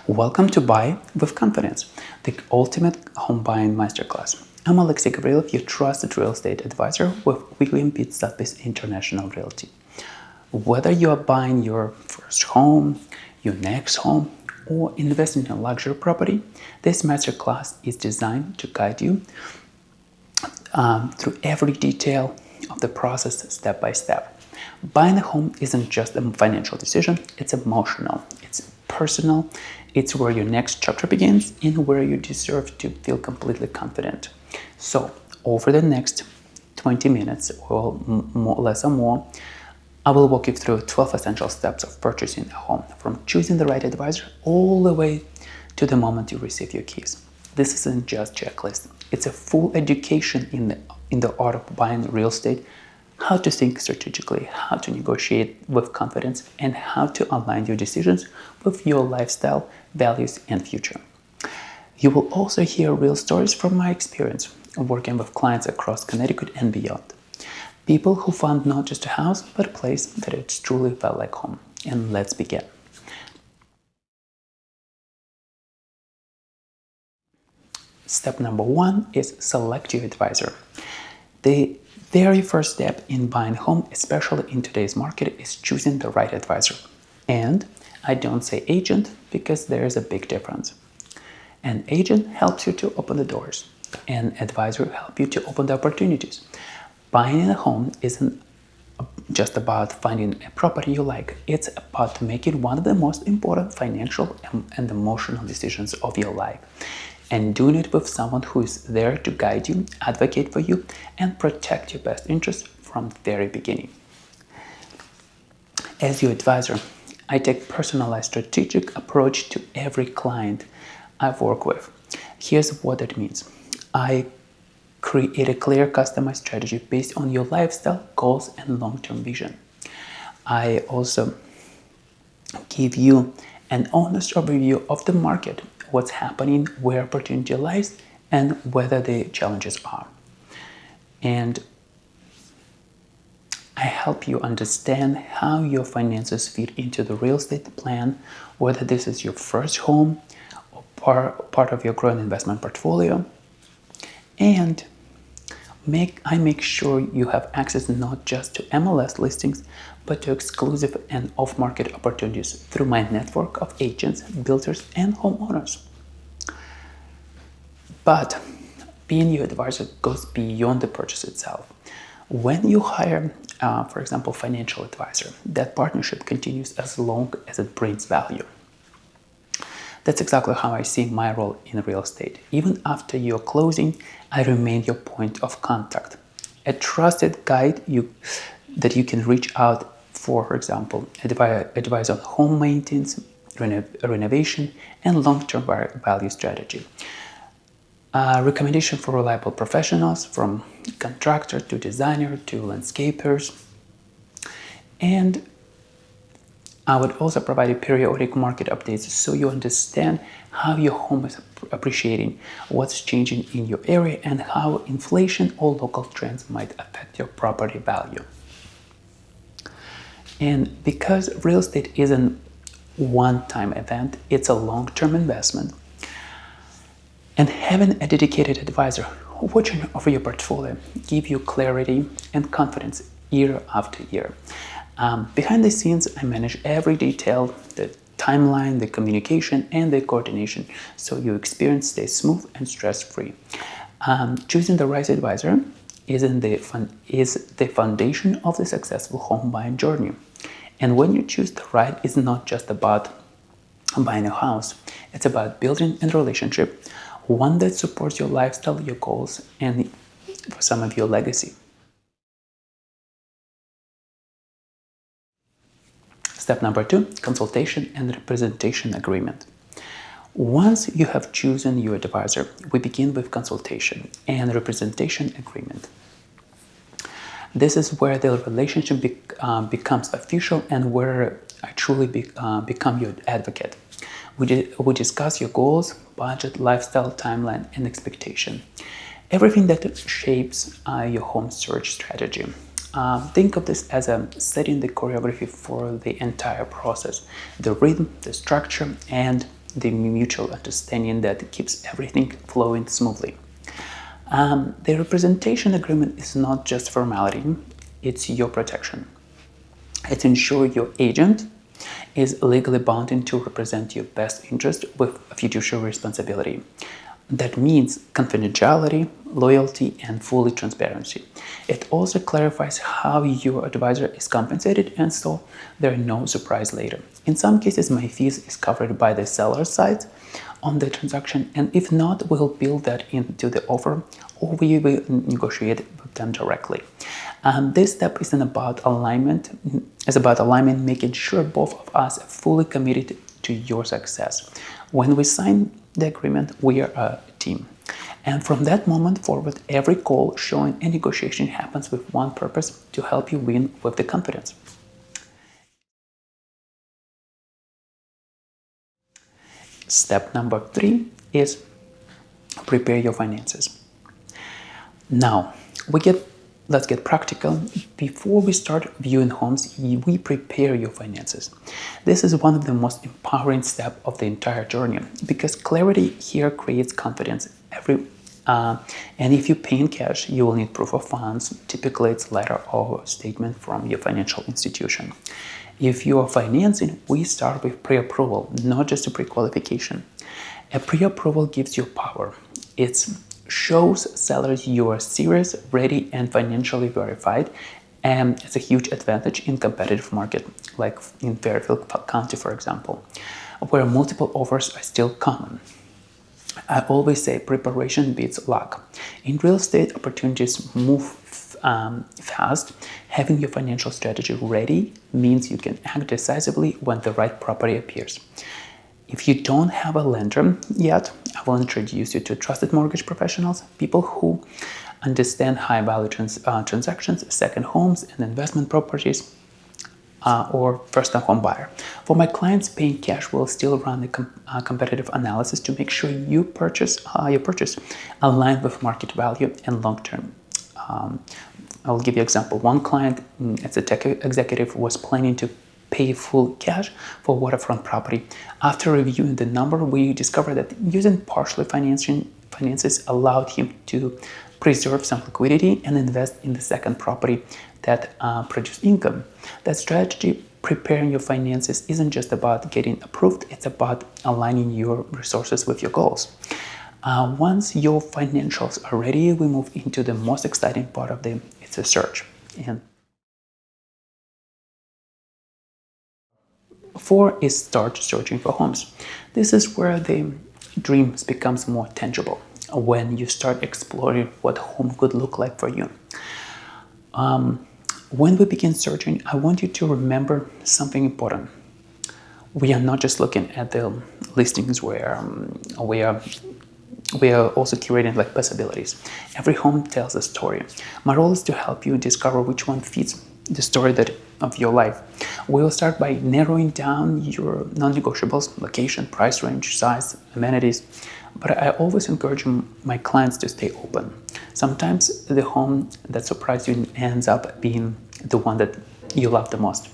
Welcome to Buy with Confidence, the ultimate home buying masterclass. I'm Alexey Gavrilov, your trusted real estate advisor with William Pitt Sotheby's International Realty. Whether you are buying your first home, your next home, or investing in a luxury property, this masterclass is designed to guide you through every detail of the process step by step. Buying a home isn't just a financial decision, it's emotional, it's personal, it's where your next chapter begins and where you deserve to feel completely confident. So, over the next 20 minutes or less or more, I will walk you through 12 essential steps of purchasing a home, from choosing the right advisor all the way to the moment you receive your keys. This isn't just a checklist, it's a full education in the art of buying real estate, how to think strategically, how to negotiate with confidence, and how to align your decisions with your lifestyle, values, and future. You will also hear real stories from my experience working with clients across Connecticut and beyond. People who found not just a house, but a place that it truly felt like home. And let's begin. Step number 1 is select your advisor. The very first step in buying a home, especially in today's market, is choosing the right advisor. And I don't say agent because there is a big difference. An agent helps you to open the doors. An advisor helps you to open the opportunities. Buying a home isn't just about finding a property you like. It's about making one of the most important financial and emotional decisions of your life, and doing it with someone who is there to guide you, advocate for you, and protect your best interests from the very beginning. As your advisor, I take a personalized strategic approach to every client I work with. Here's what that means. I create a clear, customized strategy based on your lifestyle, goals, and long-term vision. I also give you an honest overview of the market, what's happening, where opportunity lies, and whether the challenges are. And I help you understand how your finances fit into the real estate plan, whether this is your first home or part of your growing investment portfolio. And I make sure you have access not just to MLS listings, but to exclusive and off-market opportunities through my network of agents, builders, and homeowners. But being your advisor goes beyond the purchase itself. When you hire, for example, financial advisor, that partnership continues as long as it brings value. That's exactly how I see my role in real estate. Even after your closing, I remain your point of contact, a trusted guide that you can reach out for example, advice on home maintenance, renovation, and long-term value strategy. Recommendation for reliable professionals, from contractor to designer to landscapers. And I would also provide you periodic market updates so you understand how your home is appreciating, what's changing in your area, and how inflation or local trends might affect your property value. And because real estate isn't a one-time event, it's a long-term investment. And having a dedicated advisor watching over your portfolio gives you clarity and confidence year after year. Behind the scenes, I manage every detail, the timeline, the communication, and the coordination, so your experience stays smooth and stress-free. Choosing the right advisor is the foundation of the successful home buying journey. And when you choose the right, it's not just about buying a house. It's about building a relationship, one that supports your lifestyle, your goals, and for some of your legacy. Step number 2, consultation and representation agreement. Once you have chosen your advisor, we begin with consultation and representation agreement. This is where the relationship becomes official and where I truly become your advocate. We discuss your goals, budget, lifestyle, timeline, and expectation. Everything that shapes your home search strategy. Think of this as setting the choreography for the entire process, the rhythm, the structure, and the mutual understanding that keeps everything flowing smoothly. The representation agreement is not just formality, it's your protection. It ensures your agent is legally bound to represent your best interest with fiduciary responsibility. That means confidentiality, loyalty, and full transparency. It also clarifies how your advisor is compensated, and so there are no surprise later. In some cases, my fees is covered by the seller's side on the transaction, and if not, we'll build that into the offer, or we will negotiate with them directly. This step isn't about alignment. It's about alignment, making sure both of us are fully committed to your success. When we sign the agreement, we are a team. And from that moment forward, every call, showing, and negotiation happens with one purpose: to help you win with the confidence. Step number 3 is prepare your finances. Now, let's get practical. Before we start viewing homes, we prepare your finances. This is one of the most empowering steps of the entire journey, because clarity here creates confidence. And if you pay in cash, you will need proof of funds. Typically, it's a letter or statement from your financial institution. If you are financing, we start with pre-approval, not just a pre-qualification. A pre-approval gives you power. It shows sellers you are serious, ready, and financially verified, and it's a huge advantage in competitive market, like in Fairfield County, for example, where multiple offers are still common. I always say preparation beats luck. In real estate, opportunities move fast. Having your financial strategy ready means you can act decisively when the right property appears. If you don't have a lender yet, I will introduce you to trusted mortgage professionals, people who understand high-value transactions, second homes, and investment properties, or first-time home buyer. For my clients, paying cash will still run a competitive analysis to make sure your purchase aligned with market value and long-term. I'll give you an example. One client, it's a tech executive, was planning to pay full cash for waterfront property. After reviewing the number, we discovered that using partially finances allowed him to preserve some liquidity and invest in the second property that produced income. That strategy, preparing your finances, isn't just about getting approved, it's about aligning your resources with your goals. Once your financials are ready, we move into the most exciting part of it's a search. And 4 is start searching for homes. This is where the dreams becomes more tangible, when you start exploring what home could look like for you. When we begin searching, I want you to remember something important. We are not just looking at the listings where we are also curating like possibilities. Every home tells a story. My role is to help you discover which one fits the story of your life. We'll start by narrowing down your non-negotiables: location, price range, size, amenities. But I always encourage my clients to stay open. Sometimes the home that surprised you ends up being the one that you love the most.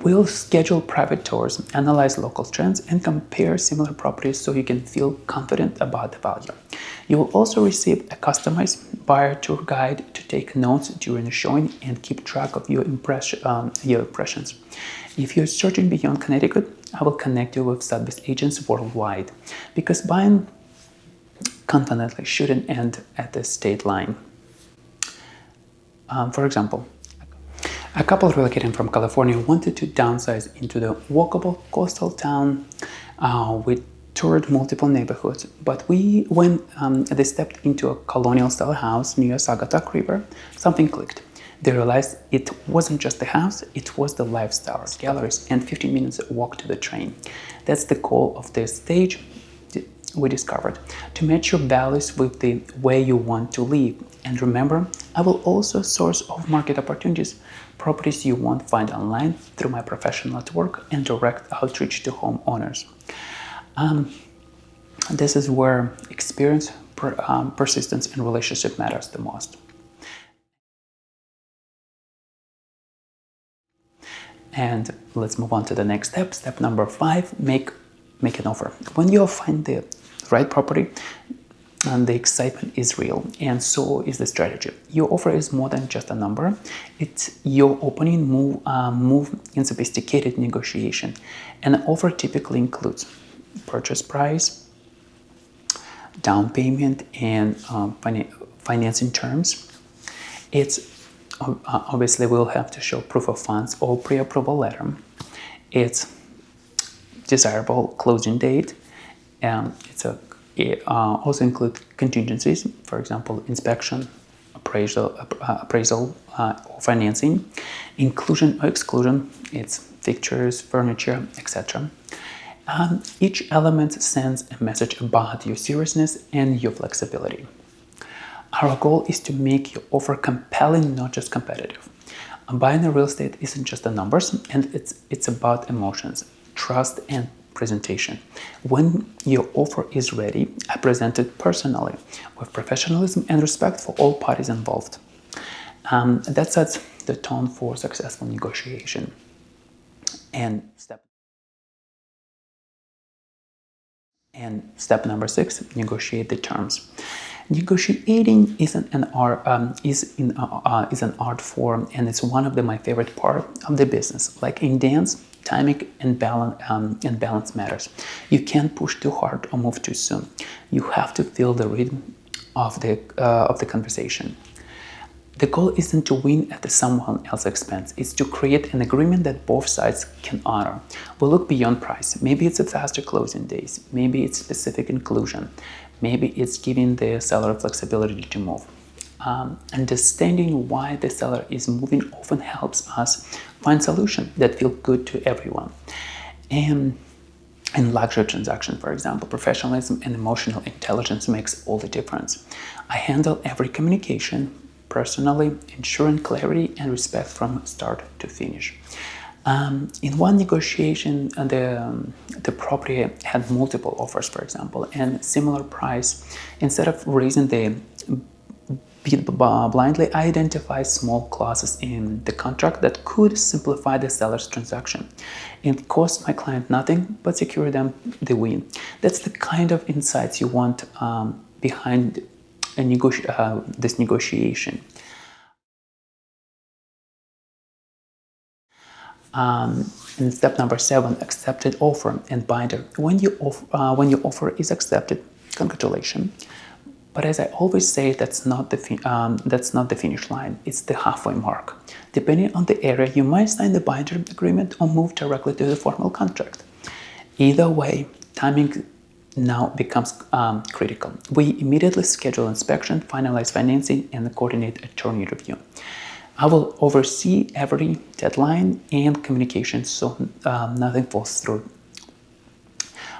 We'll schedule private tours, analyze local trends, and compare similar properties so you can feel confident about the value. You will also receive a customized buyer tour guide to take notes during the showing and keep track of your impressions. If you're searching beyond Connecticut, I will connect you with Sotheby's agents worldwide, because buying confidently shouldn't end at the state line. For example, a couple relocating from California wanted to downsize into the walkable coastal town. We toured multiple neighborhoods, but when they stepped into a colonial-style house near Sagatuck River, something clicked. They realized it wasn't just the house, it was the lifestyle, galleries, and 15 minutes walk to the train. That's the goal of this stage, we discovered, to match your values with the way you want to live. And remember, I will also source off-market opportunities, properties you won't find online, through my professional network and direct outreach to homeowners. This is where experience, persistence, and relationship matters the most. And let's move on to the next step. Step number 5, make make an offer. When you find the right property, and the excitement is real, and so is the strategy. Your offer is more than just a number. It's your opening move in sophisticated negotiation. An offer typically includes purchase price, down payment, and financing terms. It's obviously we'll have to show proof of funds or pre-approval letter. It's desirable closing date. It also includes contingencies, for example, inspection, appraisal, or financing, inclusion or exclusion. It's fixtures, furniture, etc. Each element sends a message about your seriousness and your flexibility. Our goal is to make your offer compelling, not just competitive. Buying a real estate isn't just the numbers, and it's about emotions, trust, and presentation. When your offer is ready, I present it personally with professionalism and respect for all parties involved. That sets the tone for successful negotiation. And step number 6, negotiate the terms. Negotiating is an art form, and it's one of my favorite part of the business. Like in dance, timing and balance matters. You can't push too hard or move too soon. You have to feel the rhythm of the conversation. The goal isn't to win at someone else's expense. It's to create an agreement that both sides can honor. We'll look beyond price. Maybe it's a faster closing days. Maybe it's specific inclusion. Maybe it's giving the seller flexibility to move. Understanding why the seller is moving often helps us find solutions that feel good to everyone. And in luxury transaction, for example, professionalism and emotional intelligence makes all the difference. I handle every communication personally, ensuring clarity and respect from start to finish. In one negotiation, the property had multiple offers, for example, and similar price. Instead of raising the bid blindly, I identify small clauses in the contract that could simplify the seller's transaction. It costs my client nothing but secure them the win. That's the kind of insights you want behind this negotiation. In step number 7, accepted offer and binder. When your offer is accepted, congratulations. But as I always say, that's not the finish line. It's the halfway mark. Depending on the area, you might sign the binder agreement or move directly to the formal contract. Either way, timing now becomes critical. We immediately schedule inspection, finalize financing, and coordinate attorney review. I will oversee every deadline and communication so nothing falls through.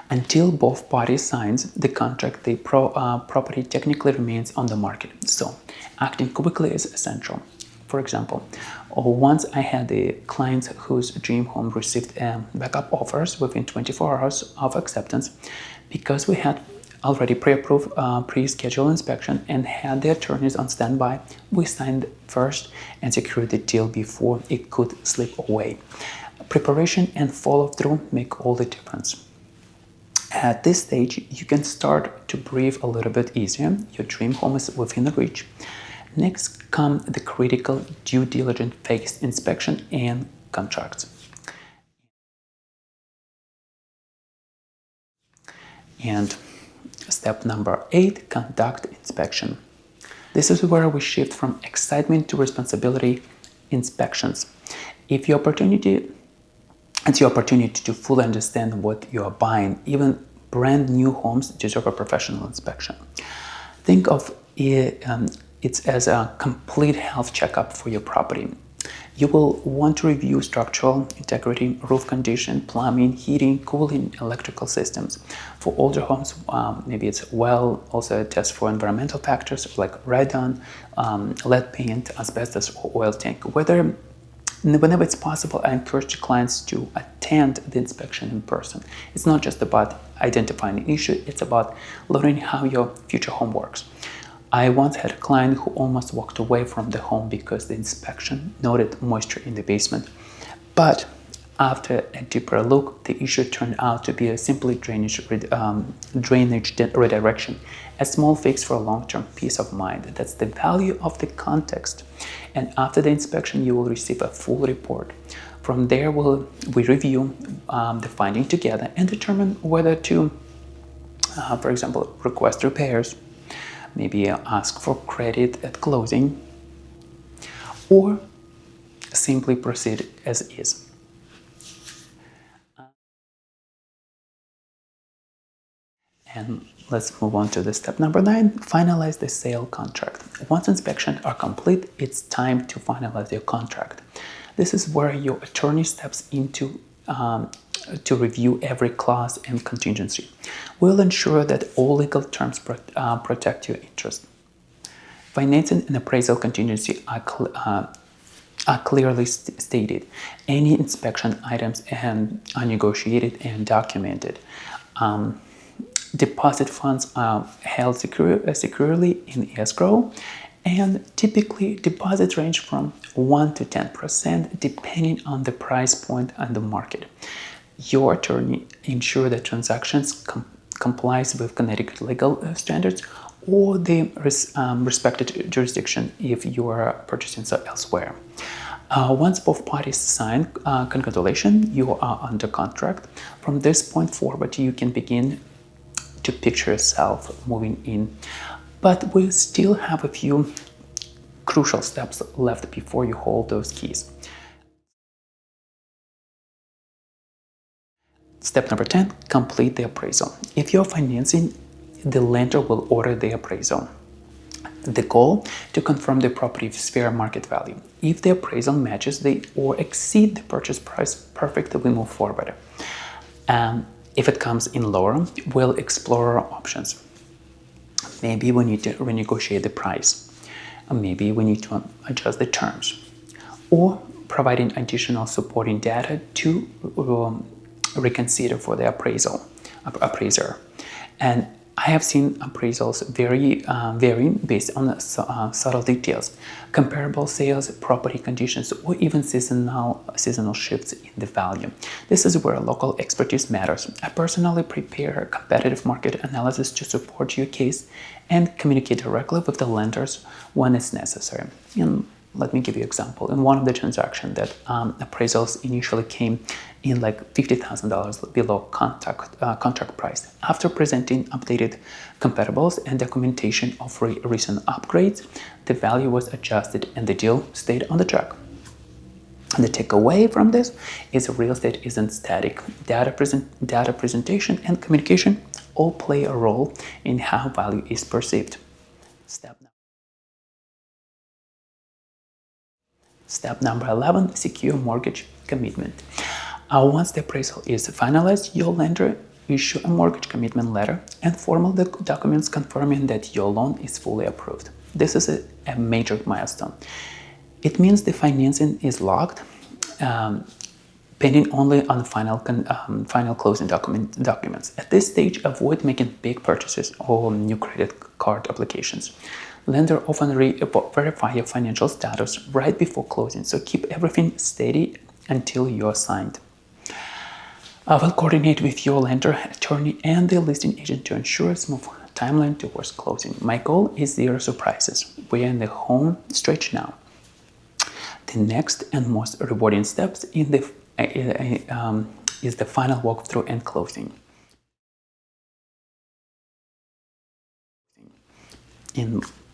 Until both parties signs the contract, the property technically remains on the market. So acting quickly is essential. For example, once I had the clients whose dream home received backup offers within 24 hours of acceptance. Because we had already pre-approved pre-scheduled inspection and had the attorneys on standby, we signed first and secured the deal before it could slip away. Preparation and follow-through make all the difference. At this stage, you can start to breathe a little bit easier. Your dream home is within reach. Next come the critical due diligence phase, inspection and contracts. And step number 8, conduct inspection. This is where we shift from excitement to responsibility. Inspections. It's your opportunity to fully understand what you are buying. Even brand new homes deserve a professional inspection. Think of it as a complete health checkup for your property. You will want to review structural integrity, roof condition, plumbing, heating, cooling, electrical systems. For older homes, maybe it's also a test for environmental factors like radon, lead paint, asbestos, or oil tank. Whenever it's possible, I encourage clients to attend the inspection in person. It's not just about identifying an issue, it's about learning how your future home works. I once had a client who almost walked away from the home because the inspection noted moisture in the basement. But After a deeper look, the issue turned out to be a simply drainage redirection, a small fix for long-term peace of mind. That's the value of the context. And after the inspection, you will receive a full report. From there, we review the finding together and determine whether to, for example, request repairs, maybe ask for credit at closing, or simply proceed as is. And let's move on to the step number 9, finalize the sale contract. Once inspections are complete, it's time to finalize your contract. This is where your attorney steps into to review every clause and contingency. We'll ensure that all legal terms protect your interest. Financing and appraisal contingency are clearly stated. Any inspection items are negotiated and documented. Deposit funds are held securely in escrow, and typically deposits range from 1 to 10% depending on the price point and the market. Your attorney ensures that transactions complies with Connecticut legal standards or the respected jurisdiction if you are purchasing elsewhere. Once both parties sign congratulations, you are under contract. From this point forward, you can begin to picture yourself moving in. But we still have a few crucial steps left before you hold those keys. Step number 10, complete the appraisal. If you're financing, the lender will order the appraisal. The goal to confirm the property's fair market value. If the appraisal matches or exceed the purchase price, perfect, we move forward. If it comes in lower, we'll explore our options. Maybe we need to renegotiate the price. Maybe we need to adjust the terms. Or providing additional supporting data to reconsider for the appraiser. And I have seen appraisals vary based on subtle details, comparable sales, property conditions, or even seasonal shifts in the value. This is where local expertise matters. I personally prepare a competitive market analysis to support your case and communicate directly with the lenders when it's necessary. And let me give you an example. In one of the transactions that appraisals initially came in like $50,000 below contract price. After presenting updated comparables and documentation of recent upgrades, the value was adjusted and the deal stayed on the track. And the takeaway from this is real estate isn't static. Data presentation and communication all play a role in how value is perceived. Step number 11, secure mortgage commitment. Once the appraisal is finalized, your lender issue a mortgage commitment letter and formal documents confirming that your loan is fully approved. This is a major milestone. It means the financing is locked, pending only on final closing documents. At this stage, avoid making big purchases or new credit card applications. Lender often verify your financial status right before closing, so keep everything steady until you're signed. I will coordinate with your lender, attorney, and the listing agent to ensure a smooth timeline towards closing. My goal is zero surprises. We are in the home stretch now. The next and most rewarding steps is the final walkthrough and closing.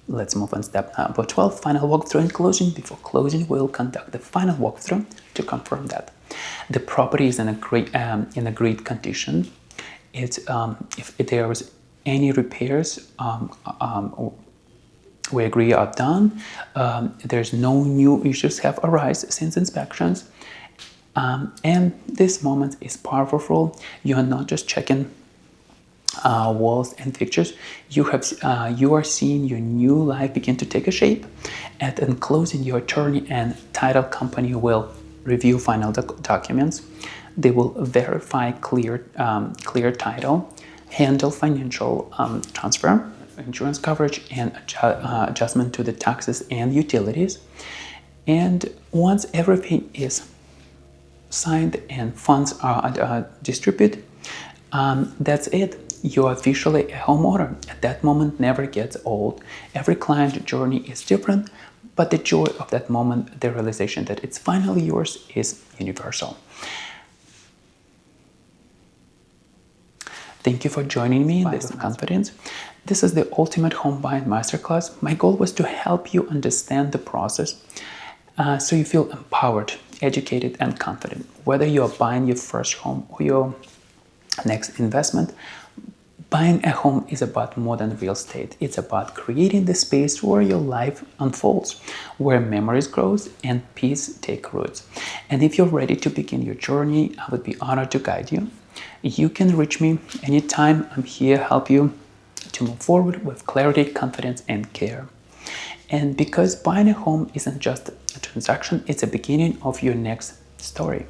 Let's move on step number 12, final walkthrough and closing. Before closing, we'll conduct the final walkthrough to confirm that the property is in a great condition. If there was any repairs, we agree are done. There's no new issues have arisen since inspections. And this moment is powerful. You are not just checking walls and fixtures. You are seeing your new life begin to take a shape. And in closing, your attorney and title company will review final documents. They will verify clear title, handle financial transfer, insurance coverage, and adjustment to the taxes and utilities. And once everything is signed and funds are distributed, that's it. You're officially a homeowner. At that moment never gets old. Every client journey is different, but the joy of that moment, the realization that it's finally yours, is universal. Thank you for joining me in this confidence. This is the ultimate home buying masterclass. My goal was to help you understand the process so you feel empowered, educated, and confident. Whether you're buying your first home or your next investment, buying a home is about more than real estate. It's about creating the space where your life unfolds, where memories grow and peace take roots. And if you're ready to begin your journey, I would be honored to guide you. You can reach me anytime. I'm here to help you to move forward with clarity, confidence, and care. And because buying a home isn't just a transaction, it's a beginning of your next story.